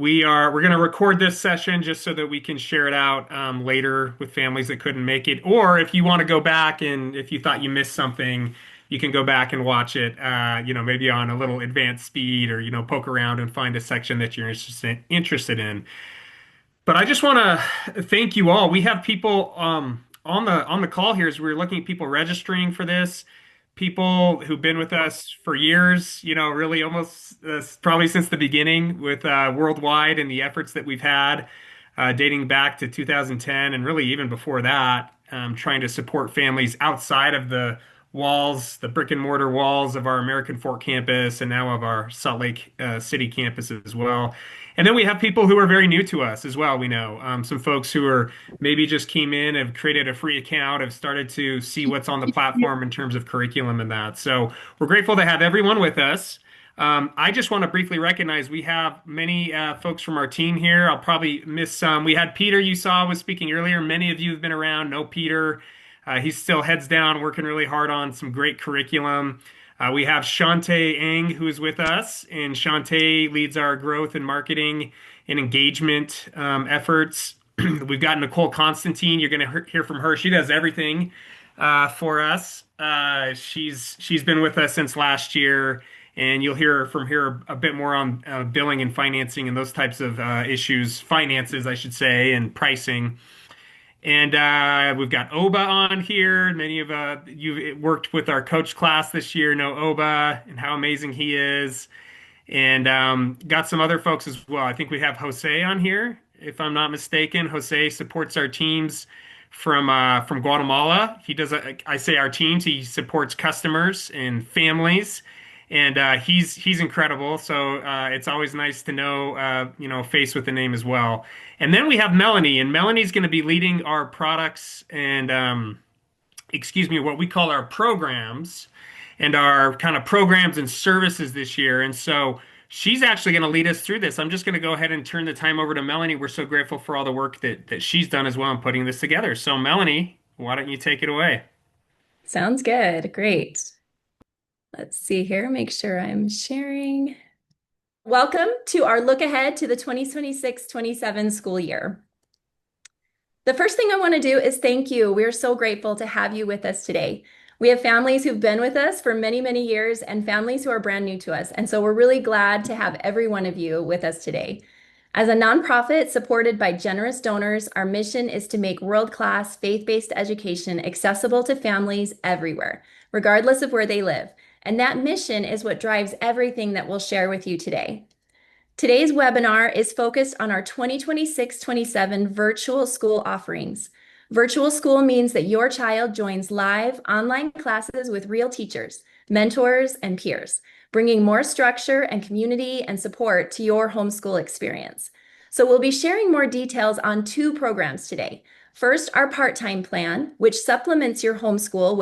we're going to record this session just so that we can share it out later with families that couldn't make it. Or if you want to go back and if you thought you missed something, you can go back and watch it, maybe on a little advanced speed or, poke around and find a section that you're interested in. But I just want to thank you all. We have people on the call here as we're looking at people registering for this, people who've been with us for years, really almost probably since the beginning with Worldwide and the efforts that we've had dating back to 2010 and really even before that, trying to support families outside of the walls, the brick and mortar walls of our American Fork campus and now of our Salt Lake City campus as well. And then we have people who are very new to us as well. We know some folks who are maybe just came in, have created a free account, have started to see what's on the platform in terms of curriculum and that. So we're grateful to have everyone with us. I just want to briefly recognize we have many folks from our team here. I'll probably miss some. We had Peter, you saw, was speaking earlier. Many of you have been around, know Peter. He's still heads down, working really hard on some great curriculum. We have Shantae Eng, who is with us, and Shantae leads our growth and marketing and engagement efforts. We've got Nicole Constantine. You're going to hear from her. She does everything for us. She's been with us since last year, and you'll hear from her a bit more on billing and financing and those types of issues, finances, I should say, and pricing. And we've got Oba on here. Many of you worked with our coach class this year, know Oba and how amazing he is. And got some other folks as well. I think we have Jose on here, if I'm not mistaken. Jose supports our teams from Guatemala. He does, I say our teams, he supports customers and families. And he's incredible. So it's always nice to know, a face with the name as well. And then we have Melanie, and Melanie's going to be leading our products and, what we call our programs and our kind of programs and services this year. And so she's actually going to lead us through this. I'm just going to go ahead and turn the time over to Melanie. We're so grateful for all the work that she's done as well in putting this together. So Melanie, why don't you take it away? Sounds good. Great. Let's see here, make sure I'm sharing. Welcome to our look ahead to the 2026-27 school year. The first thing I want to do is thank you. We're so grateful to have you with us today. We have families who've been with us for many, many years and families who are brand new to us. And so we're really glad to have every one of you with us today. As a nonprofit supported by generous donors, our mission is to make world-class faith-based education accessible to families everywhere, regardless of where they live. And that mission is what drives everything that we'll share with you today. Today's webinar is focused on our 2026-27 virtual school offerings. Virtual school means that your child joins live online classes with real teachers, mentors, and peers, bringing more structure and community and support to your homeschool experience. So we'll be sharing more details on two programs today. First, our part-time plan, which supplements your homeschool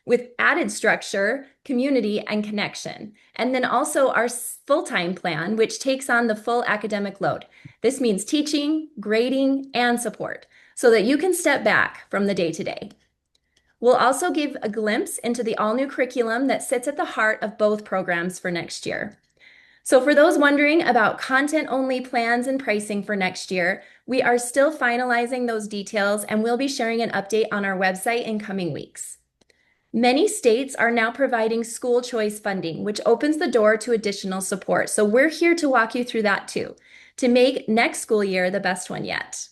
with added structure, community, and connection. And then also our full-time plan, which takes on the full academic load. This means teaching, grading, and support so that you can step back from the day-to-day. We'll also give a glimpse into the all-new curriculum that sits at the heart of both programs for next year. So for those wondering about content-only plans and pricing for next year, we are still finalizing those details and we'll be sharing an update on our website in coming weeks. Many states are now providing school choice funding, which opens the door to additional support. So we're here to walk you through that too, to make next school year the best one yet.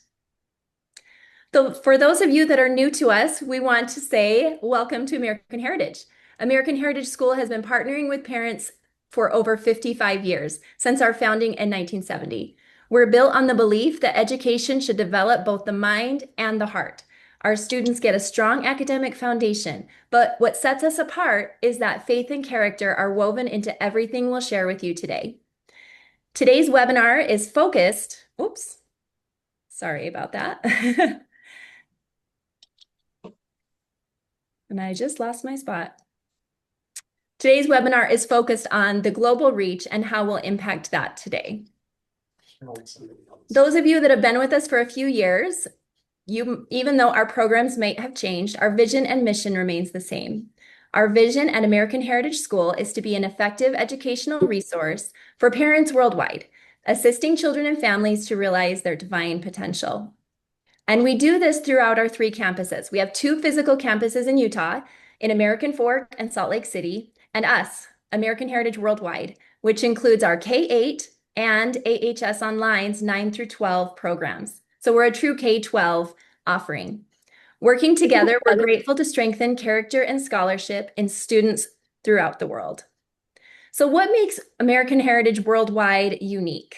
So for those of you that are new to us, we want to say welcome to American Heritage. American Heritage School has been partnering with parents for over 55 years, since our founding in 1970. We're built on the belief that education should develop both the mind and the heart. Our students get a strong academic foundation, but what sets us apart is that faith and character are woven into everything we'll share with you today. Today's webinar is focused, sorry about that. And I just lost my spot. Today's webinar is focused on the global reach and how we'll impact that today. Those of you that have been with us for a few years, even though our programs may have changed, our vision and mission remains the same. Our vision at American Heritage School is to be an effective educational resource for parents worldwide, assisting children and families to realize their divine potential. And we do this throughout our 3 campuses. We have 2 physical campuses in Utah, in American Fork and Salt Lake City, and us, American Heritage Worldwide, which includes our K-8 and AHS Online's 9 through 12 programs. So we're a true K-12 offering. Working together, we're grateful to strengthen character and scholarship in students throughout the world. So what makes American Heritage Worldwide unique?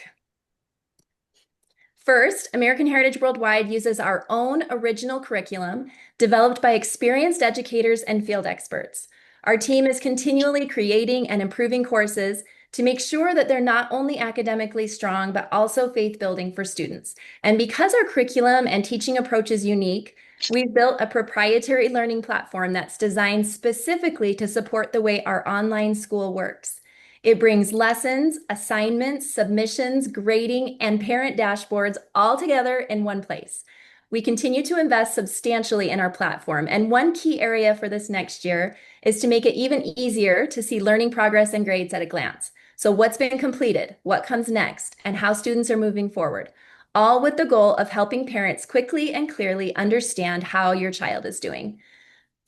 First, American Heritage Worldwide uses our own original curriculum developed by experienced educators and field experts. Our team is continually creating and improving courses to make sure that they're not only academically strong, but also faith-building for students. And because our curriculum and teaching approach is unique, we've built a proprietary learning platform that's designed specifically to support the way our online school works. It brings lessons, assignments, submissions, grading, and parent dashboards all together in one place. We continue to invest substantially in our platform, and one key area for this next year is to make it even easier to see learning progress and grades at a glance. So what's been completed, what comes next, and how students are moving forward, all with the goal of helping parents quickly and clearly understand how your child is doing.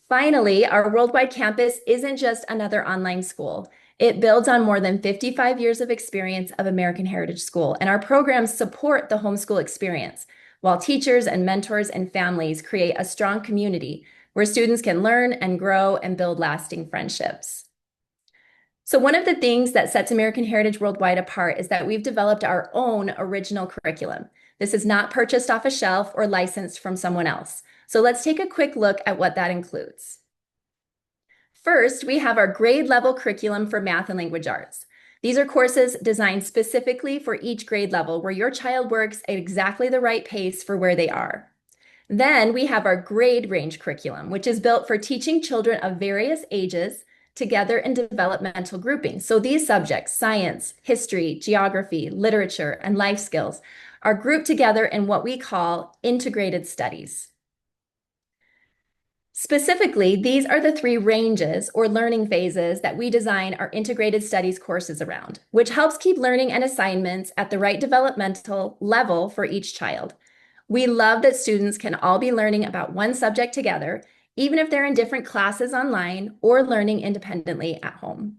Finally, our worldwide campus isn't just another online school. It builds on more than 55 years of experience of American Heritage School, and our programs support the homeschool experience, while teachers and mentors and families create a strong community where students can learn and grow and build lasting friendships. So one of the things that sets American Heritage Worldwide apart is that we've developed our own original curriculum. This is not purchased off a shelf or licensed from someone else. So let's take a quick look at what that includes. First, we have our grade level curriculum for math and language arts. These are courses designed specifically for each grade level where your child works at exactly the right pace for where they are. Then we have our grade range curriculum, which is built for teaching children of various ages together in developmental groupings. So these subjects, science, history, geography, literature, and life skills, are grouped together in what we call integrated studies. Specifically, these are the 3 ranges or learning phases that we design our integrated studies courses around, which helps keep learning and assignments at the right developmental level for each child. We love that students can all be learning about one subject together, even if they're in different classes online or learning independently at home.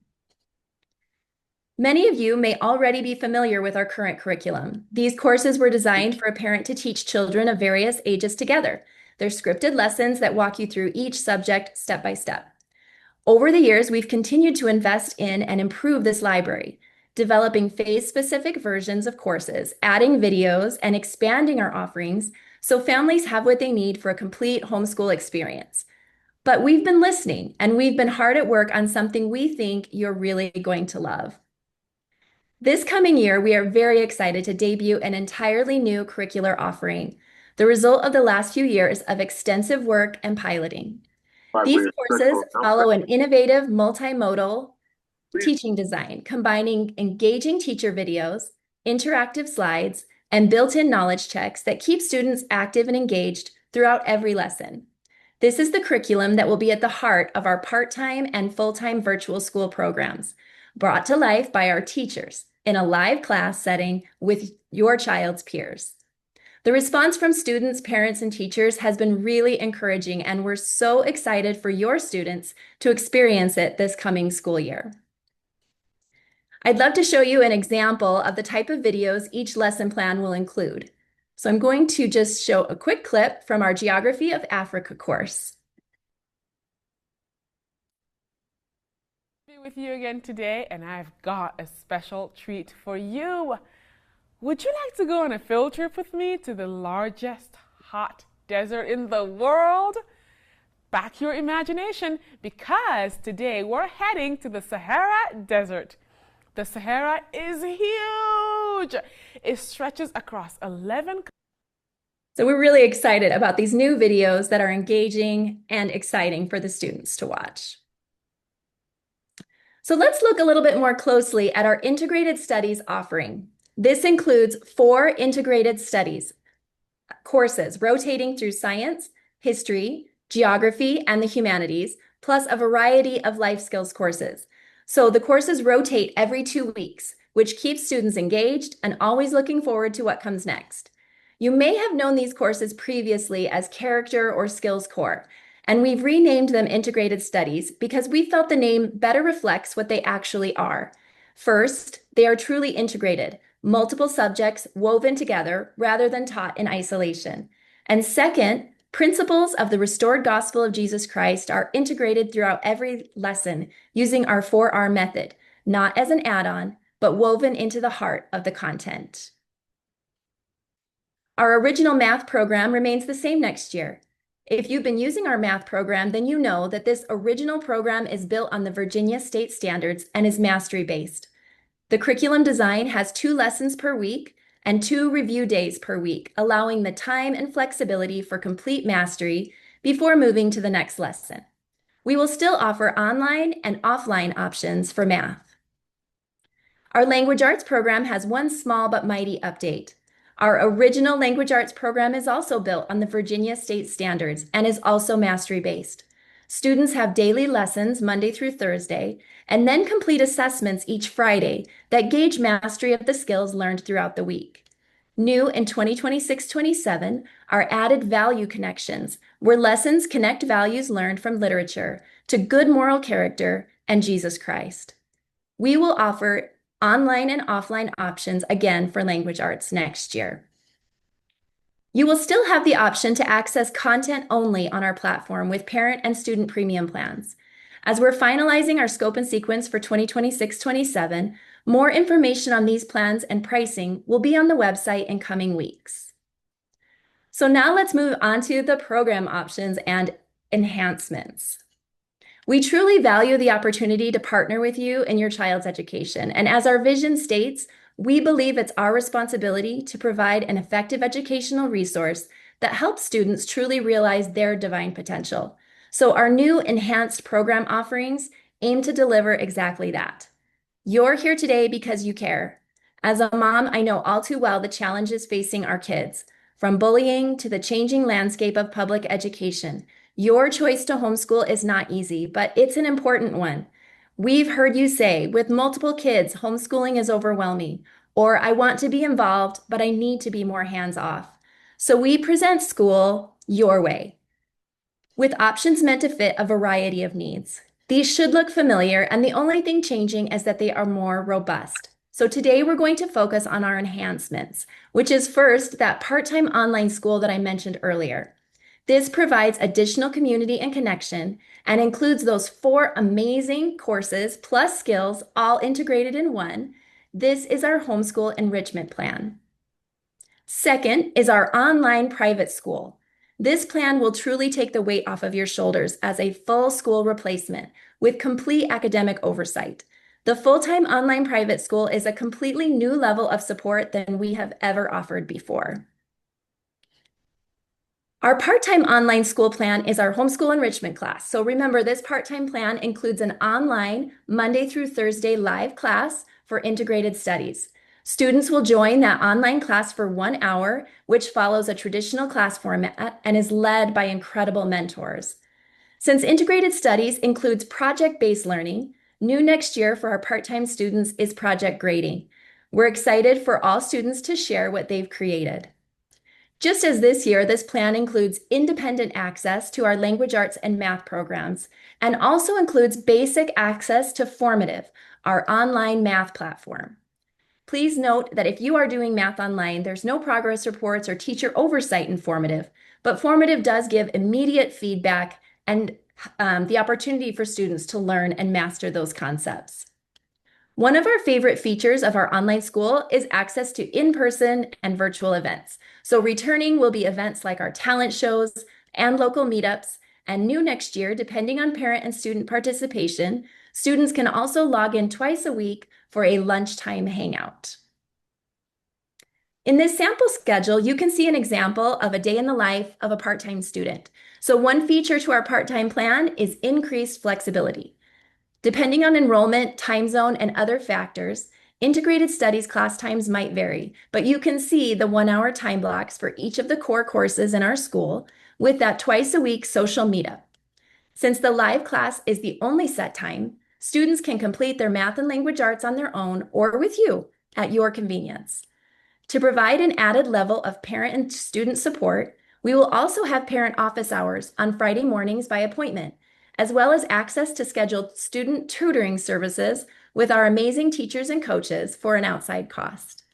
Many of you may already be familiar with our current curriculum. These courses were designed for a parent to teach children of various ages together. They're scripted lessons that walk you through each subject step by step. Over the years, we've continued to invest in and improve this library, developing phase-specific versions of courses, adding videos, and expanding our offerings so families have what they need for a complete homeschool experience. But we've been listening, and we've been hard at work on something we think you're really going to love. This coming year, we are very excited to debut an entirely new curricular offering, the result of the last few years of extensive work and piloting. These courses follow an innovative multimodal teaching design, combining engaging teacher videos, interactive slides, and built-in knowledge checks that keep students active and engaged throughout every lesson. This is the curriculum that will be at the heart of our part-time and full-time virtual school programs, brought to life by our teachers in a live class setting with your child's peers. The response from students, parents, and teachers has been really encouraging, and we're so excited for your students to experience it this coming school year. I'd love to show you an example of the type of videos each lesson plan will include. So I'm going to just show a quick clip from our Geography of Africa course. Be with you again today, and I've got a special treat for you. Would you like to go on a field trip with me to the largest hot desert in the world? Back your imagination, because today we're heading to the Sahara Desert. The Sahara is huge. It stretches across 11 countries. So we're really excited about these new videos that are engaging and exciting for the students to watch. So let's look a little bit more closely at our integrated studies offering. This includes 4 integrated studies courses rotating through science, history, geography, and the humanities, plus a variety of life skills courses. So the courses rotate every 2 weeks, which keeps students engaged and always looking forward to what comes next. You may have known these courses previously as Character or Skills Core, and we've renamed them Integrated Studies because we felt the name better reflects what they actually are. First, they are truly integrated, multiple subjects woven together rather than taught in isolation. And second, principles of the restored gospel of Jesus Christ are integrated throughout every lesson using our 4R method, not as an add-on, but woven into the heart of the content. Our original math program remains the same next year. If you've been using our math program, then you know that this original program is built on the Virginia state standards and is mastery-based. The curriculum design has 2 lessons per week and 2 review days per week, allowing the time and flexibility for complete mastery before moving to the next lesson. We will still offer online and offline options for math. Our language arts program has one small but mighty update. Our original language arts program is also built on the Virginia state standards and is also mastery-based. Students have daily lessons Monday through Thursday and then complete assessments each Friday that gauge mastery of the skills learned throughout the week. New in 2026-27 are added value connections, where lessons connect values learned from literature to good moral character and Jesus Christ. We will offer online and offline options again for language arts next year. You will still have the option to access content only on our platform with parent and student premium plans. As we're finalizing our scope and sequence for 2026-27, more information on these plans and pricing will be on the website in coming weeks. So now let's move on to the program options and enhancements. We truly value the opportunity to partner with you in your child's education. And as our vision states, we believe it's our responsibility to provide an effective educational resource that helps students truly realize their divine potential. So our new enhanced program offerings aim to deliver exactly that. You're here today because you care. As a mom, I know all too well the challenges facing our kids, from bullying to the changing landscape of public education. Your choice to homeschool is not easy, but it's an important one. We've heard you say, with multiple kids, homeschooling is overwhelming, or I want to be involved, but I need to be more hands-off. So we present school your way, with options meant to fit a variety of needs. These should look familiar, and the only thing changing is that they are more robust. So today we're going to focus on our enhancements, which is first that part-time online school that I mentioned earlier. This provides additional community and connection and includes those 4 amazing courses plus skills all integrated in one. This is our homeschool enrichment plan. Second is our online private school. This plan will truly take the weight off of your shoulders as a full school replacement with complete academic oversight. The full-time online private school is a completely new level of support than we have ever offered before. Our part-time online school plan is our homeschool enrichment class. So remember, this part-time plan includes an online Monday through Thursday live class for integrated studies. Students will join that online class for 1 hour, which follows a traditional class format and is led by incredible mentors. Since integrated studies includes project-based learning, new next year for our part-time students is project grading. We're excited for all students to share what they've created. Just as this year, this plan includes independent access to our language arts and math programs, and also includes basic access to Formative, our online math platform. Please note that if you are doing math online, there's no progress reports or teacher oversight in Formative, but Formative does give immediate feedback and the opportunity for students to learn and master those concepts. One of our favorite features of our online school is access to in-person and virtual events. So returning will be events like our talent shows and local meetups, and new next year, depending on parent and student participation, students can also log in twice a week for a lunchtime hangout. In this sample schedule, you can see an example of a day in the life of a part-time student. So one feature to our part-time plan is increased flexibility. Depending on enrollment, time zone, and other factors, integrated studies class times might vary, but you can see the 1-hour time blocks for each of the core courses in our school with that twice a week social meetup. Since the live class is the only set time, Students can complete their math and language arts on their own or with you at your convenience. To provide an added level of parent and student support, we will also have parent office hours on Friday mornings by appointment, as well as access to scheduled student tutoring services with our amazing teachers and coaches for an outside cost.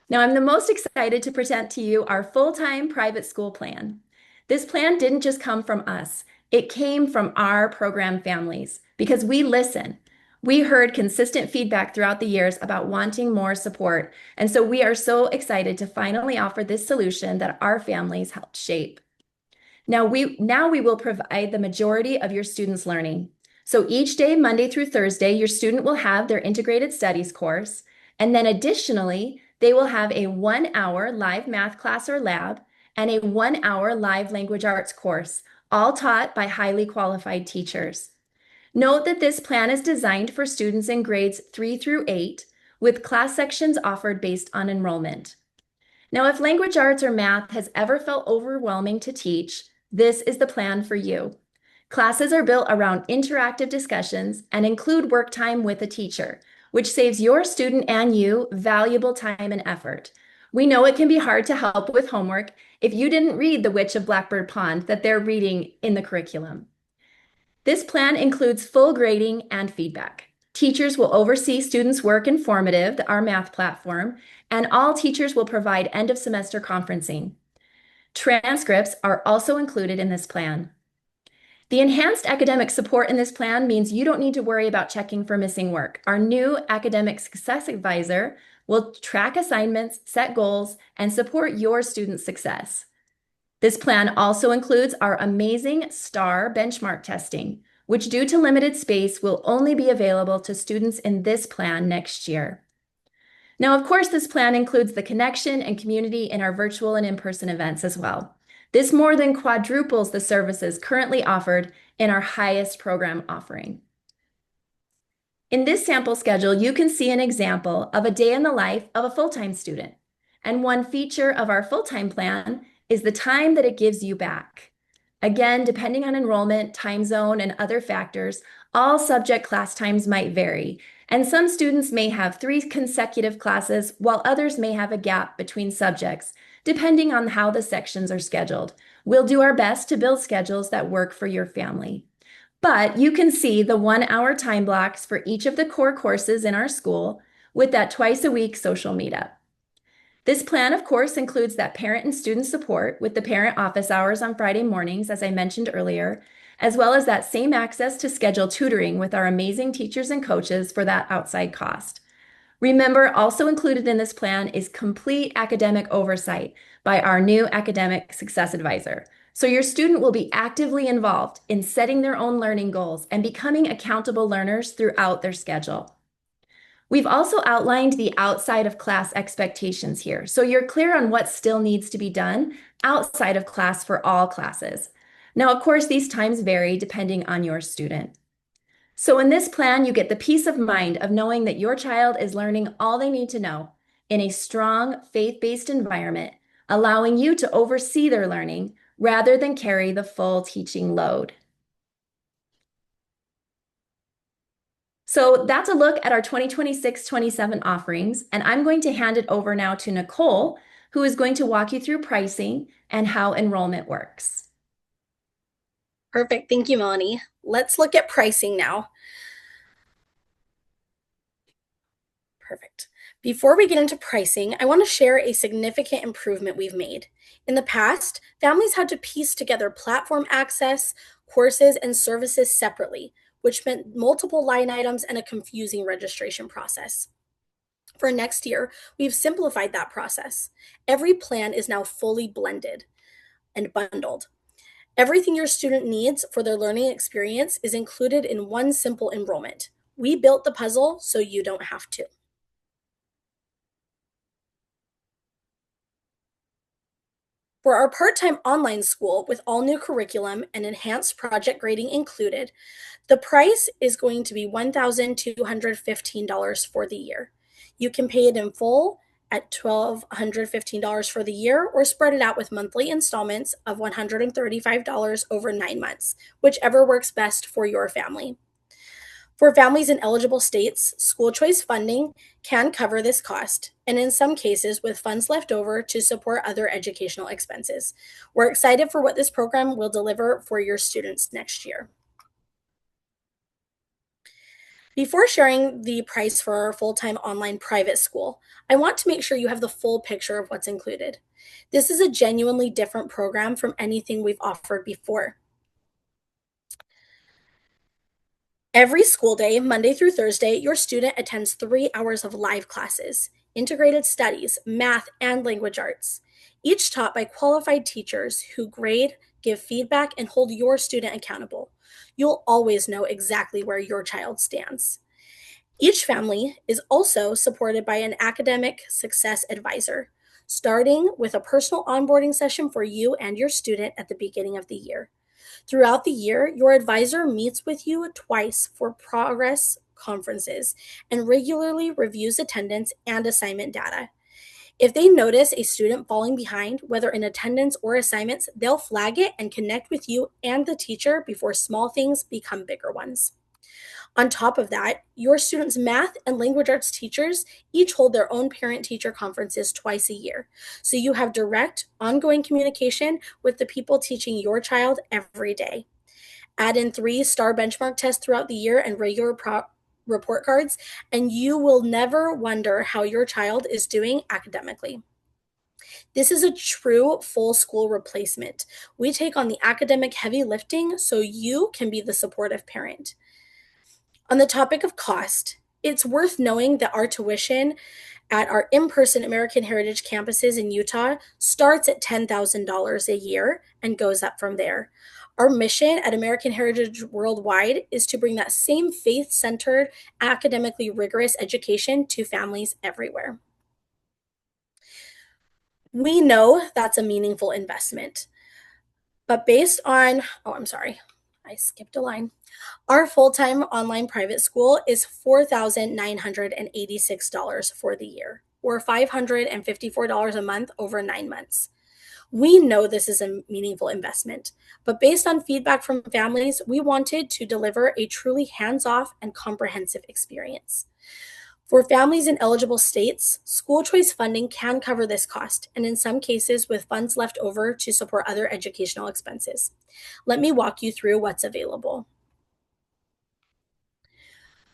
Now, I'm the most excited to present to you our full-time private school plan. This plan didn't just come from us. It came from our program families because we listen. We heard consistent feedback throughout the years about wanting more support, and so we are so excited to finally offer this solution that our families helped shape. Now we will provide the majority of your students' learning. So each day, Monday through Thursday, your student will have their integrated studies course, and then additionally, they will have a 1-hour live math class or lab and a 1-hour live language arts course, all taught by highly qualified teachers. Note that this plan is designed for students in grades 3 through 8, with class sections offered based on enrollment. Now, if language arts or math has ever felt overwhelming to teach, this is the plan for you. Classes are built around interactive discussions and include work time with a teacher, which saves your student and you valuable time and effort. We know it can be hard to help with homework if you didn't read The Witch of Blackbird Pond that they're reading in the curriculum. This plan includes full grading and feedback. Teachers will oversee students' work in Formative, our math platform, and all teachers will provide end-of-semester conferencing. Transcripts are also included in this plan. The enhanced academic support in this plan means you don't need to worry about checking for missing work. Our new academic success advisor will track assignments, set goals, and support your student success. This plan also includes our amazing STAR benchmark testing, which due to limited space will only be available to students in this plan next year. Now, of course, this plan includes the connection and community in our virtual and in-person events as well. This more than quadruples the services currently offered in our highest program offering. In this sample schedule, you can see an example of a day in the life of a full-time student. And one feature of our full-time plan is the time that it gives you back. Again, depending on enrollment, time zone, and other factors, all subject class times might vary. And some students may have 3 consecutive classes, while others may have a gap between subjects, depending on how the sections are scheduled. We'll do our best to build schedules that work for your family. But you can see the 1-hour time blocks for each of the core courses in our school with that twice-a-week social meetup. This plan, of course, includes that parent and student support with the parent office hours on Friday mornings, as I mentioned earlier, as well as that same access to schedule tutoring with our amazing teachers and coaches for that outside cost. Remember, also included in this plan is complete academic oversight by our new academic success advisor. So your student will be actively involved in setting their own learning goals and becoming accountable learners throughout their schedule. We've also outlined the outside of class expectations here, so you're clear on what still needs to be done outside of class for all classes. Now, of course, these times vary depending on your student. So in this plan, you get the peace of mind of knowing that your child is learning all they need to know in a strong, faith-based environment, allowing you to oversee their learning rather than carry the full teaching load. So that's a look at our 2026-27 offerings, and I'm going to hand it over now to Nicole, who is going to walk you through pricing and how enrollment works. Perfect. Thank you, Melanie. Let's look at pricing now. Perfect. Before we get into pricing, I want to share a significant improvement we've made. In the past, families had to piece together platform access, courses, and services separately, which meant multiple line items and a confusing registration process. For next year, we've simplified that process. Every plan is now fully blended and bundled. Everything your student needs for their learning experience is included in one simple enrollment. We built the puzzle so you don't have to. For our part-time online school with all new curriculum and enhanced project grading included, the price is going to be $1,215 for the year. You can pay it in full at $1,215 for the year or spread it out with monthly installments of $135 over 9 months, whichever works best for your family. For families in eligible states, school choice funding can cover this cost, and in some cases, with funds left over to support other educational expenses. We're excited for what this program will deliver for your students next year. Before sharing the price for our full-time online private school, I want to make sure you have the full picture of what's included. This is a genuinely different program from anything we've offered before. Every school day, Monday through Thursday, your student attends 3 hours of live classes, integrated studies, math, and language arts, each taught by qualified teachers who grade, give feedback, and hold your student accountable. You'll always know exactly where your child stands. Each family is also supported by an academic success advisor, starting with a personal onboarding session for you and your student at the beginning of the year. Throughout the year, your advisor meets with you twice for progress conferences and regularly reviews attendance and assignment data. If they notice a student falling behind, whether in attendance or assignments, they'll flag it and connect with you and the teacher before small things become bigger ones. On top of that, your students' math and language arts teachers each hold their own parent-teacher conferences twice a year. So you have direct, ongoing communication with the people teaching your child every day. Add in 3-star benchmark tests throughout the year and regular report cards, and you will never wonder how your child is doing academically. This is a true full school replacement. We take on the academic heavy lifting so you can be the supportive parent. On the topic of cost, it's worth knowing that our tuition at our in-person American Heritage campuses in Utah starts at $10,000 a year and goes up from there. Our mission at American Heritage Worldwide is to bring that same faith-centered, academically rigorous education to families everywhere. We know that's a meaningful investment, but based on, I skipped a line. Our full-time online private school is $4,986 for the year, or $554 a month over 9 months. We know this is a meaningful investment, but based on feedback from families, we wanted to deliver a truly hands-off and comprehensive experience. For families in eligible states, school choice funding can cover this cost, and in some cases with funds left over to support other educational expenses. Let me walk you through what's available.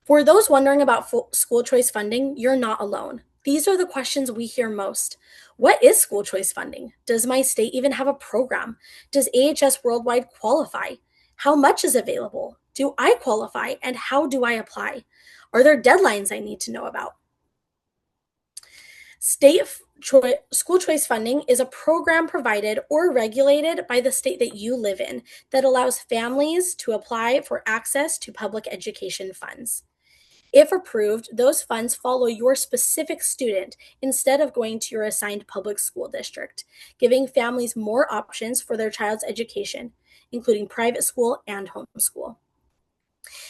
For those wondering about school choice funding, you're not alone. These are the questions we hear most. What is school choice funding? Does my state even have a program? Does AHS Worldwide qualify? How much is available? Do I qualify, and how do I apply? Are there deadlines I need to know about? School choice funding is a program provided or regulated by the state that you live in that allows families to apply for access to public education funds. If approved, those funds follow your specific student instead of going to your assigned public school district, giving families more options for their child's education, including private school and homeschool.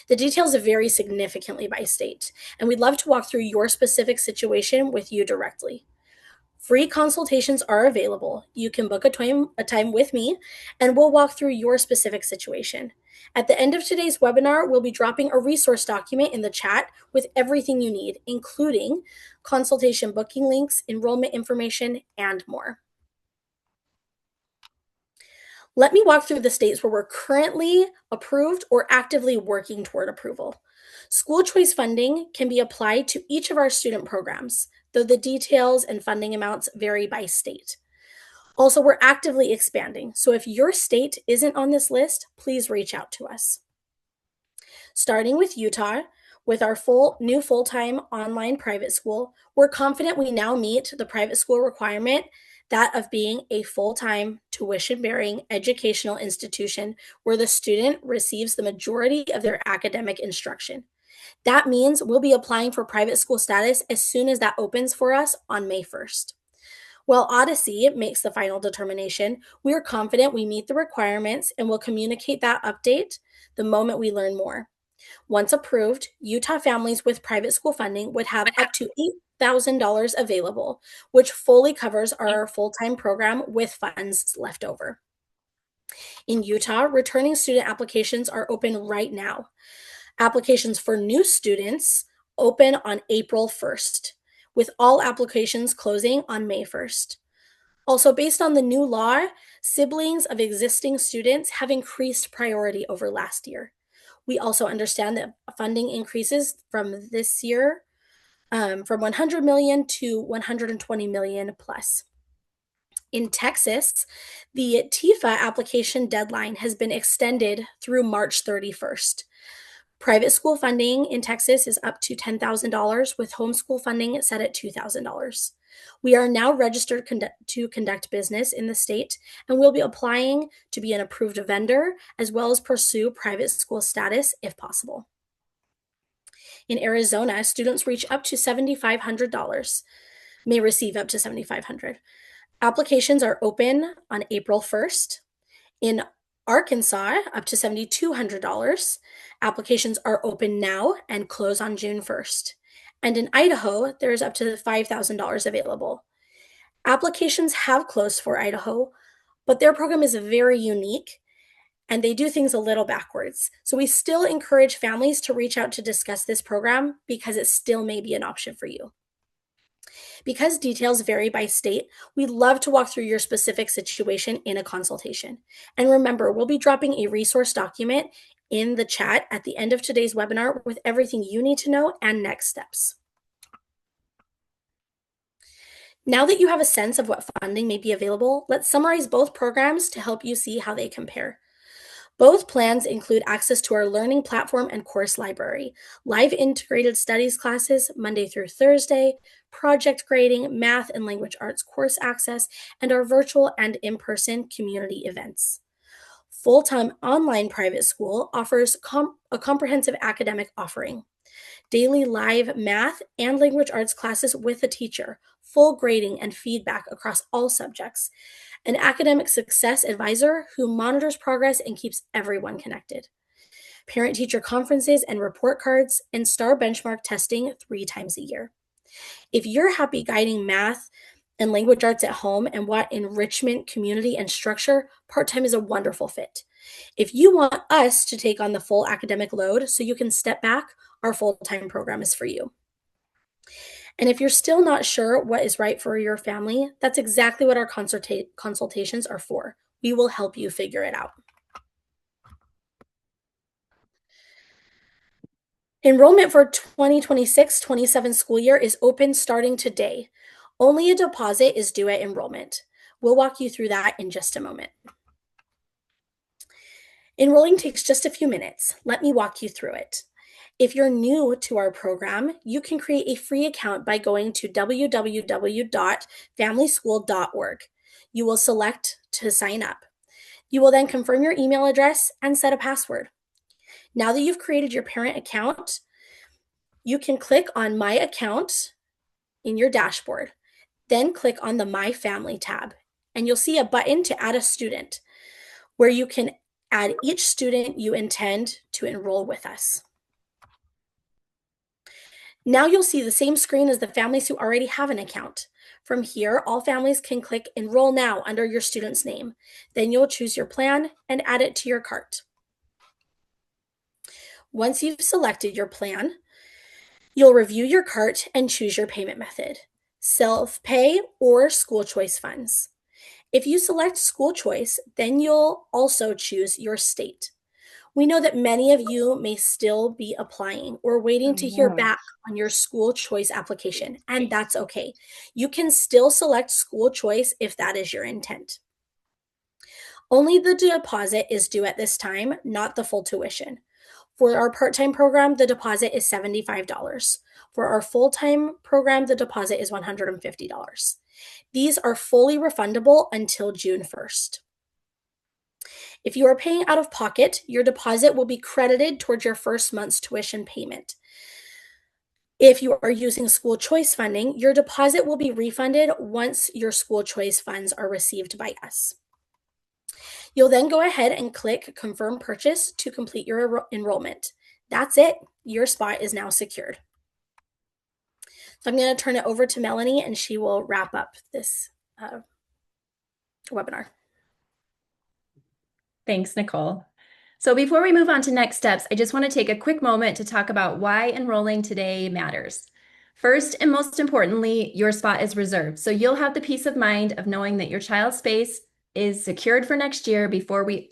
The details vary significantly by state, and we'd love to walk through your specific situation with you directly. Free consultations are available. You can book a time with me, and we'll walk through your specific situation. At the end of today's webinar, we'll be dropping a resource document in the chat with everything you need, including consultation booking links, enrollment information, and more. Let me walk through the states where we're currently approved or actively working toward approval. School choice funding can be applied to each of our student programs, though the details and funding amounts vary by state. Also, we're actively expanding, so if your state isn't on this list, please reach out to us. Starting with Utah, with our new full-time online private school, we're confident we now meet the private school requirement, that of being a full-time, tuition-bearing educational institution where the student receives the majority of their academic instruction. That means we'll be applying for private school status as soon as that opens for us on May 1st. While Odyssey makes the final determination, we are confident we meet the requirements and will communicate that update the moment we learn more. Once approved, Utah families with private school funding would have up to $8,000 available, which fully covers our full-time program with funds left over. In Utah, returning student applications are open right now. Applications for new students open on April 1st, with all applications closing on May 1st. Also, based on the new law, siblings of existing students have increased priority over last year. We also understand that funding increases from this year from 100 million to 120 million plus. In Texas, the TIFA application deadline has been extended through March 31st. Private school funding in Texas is up to $10,000, with homeschool funding set at $2,000. We are now registered to conduct business in the state, and we'll be applying to be an approved vendor as well as pursue private school status if possible. In Arizona, students reach up to $7,500, may receive up to $7,500. Applications are open on April 1st. In Arkansas, up to $7,200. Applications are open now and close on June 1st. And in Idaho, there is up to $5,000 available. Applications have closed for Idaho, but their program is very unique and they do things a little backwards. So we still encourage families to reach out to discuss this program because it still may be an option for you. Because details vary by state, we'd love to walk through your specific situation in a consultation. And remember, we'll be dropping a resource document in the chat at the end of today's webinar with everything you need to know and next steps. Now that you have a sense of what funding may be available, let's summarize both programs to help you see how they compare. Both plans include access to our learning platform and course library, live integrated studies classes Monday through Thursday, project grading, math and language arts course access, and our virtual and in-person community events. Full-time online private school offers a comprehensive academic offering, daily live math and language arts classes with a teacher, full grading and feedback across all subjects, an academic success advisor who monitors progress and keeps everyone connected, parent-teacher conferences and report cards, and STAR benchmark testing 3 times a year. If you're happy guiding math and language arts at home and want enrichment, community, and structure, part-time is a wonderful fit. If you want us to take on the full academic load so you can step back, our full-time program is for you. And if you're still not sure what is right for your family, that's exactly what our consultations are for. We will help you figure it out. Enrollment for 2026-27 school year is open starting today. Only a deposit is due at enrollment. We'll walk you through that in just a moment. Enrolling takes just a few minutes. Let me walk you through it. If you're new to our program, you can create a free account by going to www.familyschool.org. You will select to sign up. You will then confirm your email address and set a password. Now that you've created your parent account, you can click on My Account in your dashboard. Then click on the My Family tab, and you'll see a button to add a student where you can add each student you intend to enroll with us. Now you'll see the same screen as the families who already have an account. From here, all families can click Enroll Now under your student's name. Then you'll choose your plan and add it to your cart. Once you've selected your plan, you'll review your cart and choose your payment method, self-pay or school choice funds. If you select school choice, then you'll also choose your state. We know that many of you may still be applying or waiting to hear back on your school choice application, and that's okay. You can still select school choice if that is your intent. Only the deposit is due at this time, not the full tuition. For our part-time program, the deposit is $75. For our full-time program, the deposit is $150. These are fully refundable until June 1st. If you are paying out of pocket, your deposit will be credited towards your first month's tuition payment. If you are using school choice funding, your deposit will be refunded once your school choice funds are received by us. You'll then go ahead and click Confirm Purchase to complete your enrollment. That's it. Your spot is now secured. So I'm going to turn it over to Melanie, and she will wrap up this webinar. Thanks, Nicole. So before we move on to next steps, I just want to take a quick moment to talk about why enrolling today matters. First, and most importantly, your spot is reserved. So you'll have the peace of mind of knowing that your child's space is secured for next year before we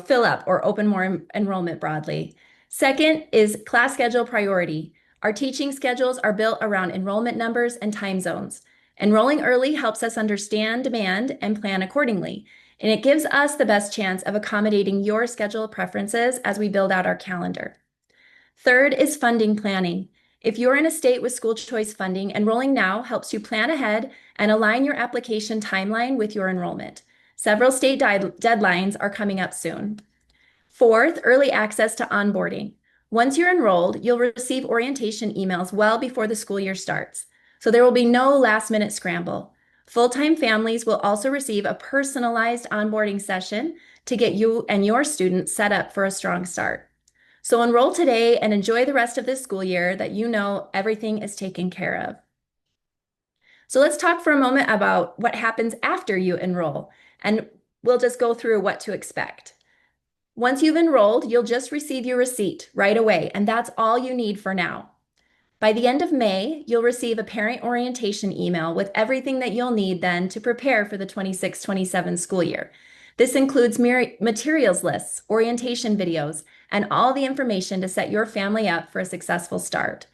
fill up or open more enrollment broadly. Second is class schedule priority. Our teaching schedules are built around enrollment numbers and time zones. Enrolling early helps us understand demand and plan accordingly, and it gives us the best chance of accommodating your schedule preferences as we build out our calendar. Third is funding planning. If you're in a state with school choice funding, enrolling now helps you plan ahead and align your application timeline with your enrollment. Several state deadlines are coming up soon. Fourth, early access to onboarding. Once you're enrolled, you'll receive orientation emails well before the school year starts, so there will be no last-minute scramble. Full-time families will also receive a personalized onboarding session to get you and your students set up for a strong start. So enroll today and enjoy the rest of this school year that you know everything is taken care of. So let's talk for a moment about what happens after you enroll, and we'll just go through what to expect. Once you've enrolled, you'll just receive your receipt right away, and that's all you need for now. By the end of May, you'll receive a parent orientation email with everything that you'll need then to prepare for the 26-27 school year. This includes materials lists, orientation videos, and all the information to set your family up for a successful start.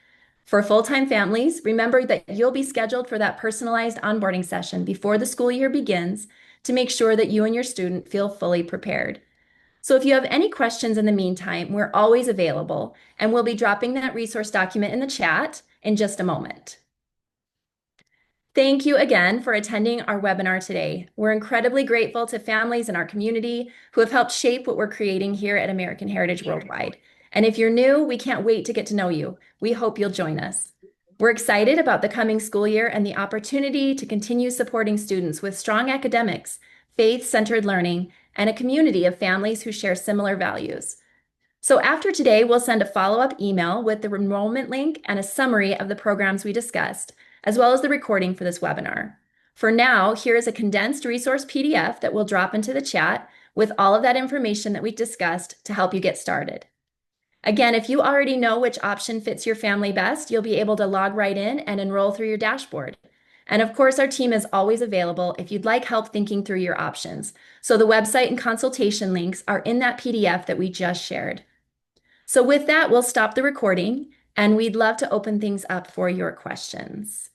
For full-time families, remember that you'll be scheduled for that personalized onboarding session before the school year begins to make sure that you and your student feel fully prepared. So if you have any questions in the meantime, we're always available, and we'll be dropping that resource document in the chat in just a moment. Thank you again for attending our webinar today. We're incredibly grateful to families in our community who have helped shape what we're creating here at American Heritage Worldwide. And if you're new, we can't wait to get to know you. We hope you'll join us. We're excited about the coming school year and the opportunity to continue supporting students with strong academics, faith-centered learning, and a community of families who share similar values. So after today, we'll send a follow-up email with the enrollment link and a summary of the programs we discussed, as well as the recording for this webinar. For now, here is a condensed resource PDF that we'll drop into the chat with all of that information that we discussed to help you get started. Again, if you already know which option fits your family best, you'll be able to log right in and enroll through your dashboard. And of course, our team is always available if you'd like help thinking through your options. So the website and consultation links are in that PDF that we just shared. So with that, we'll stop the recording, and we'd love to open things up for your questions.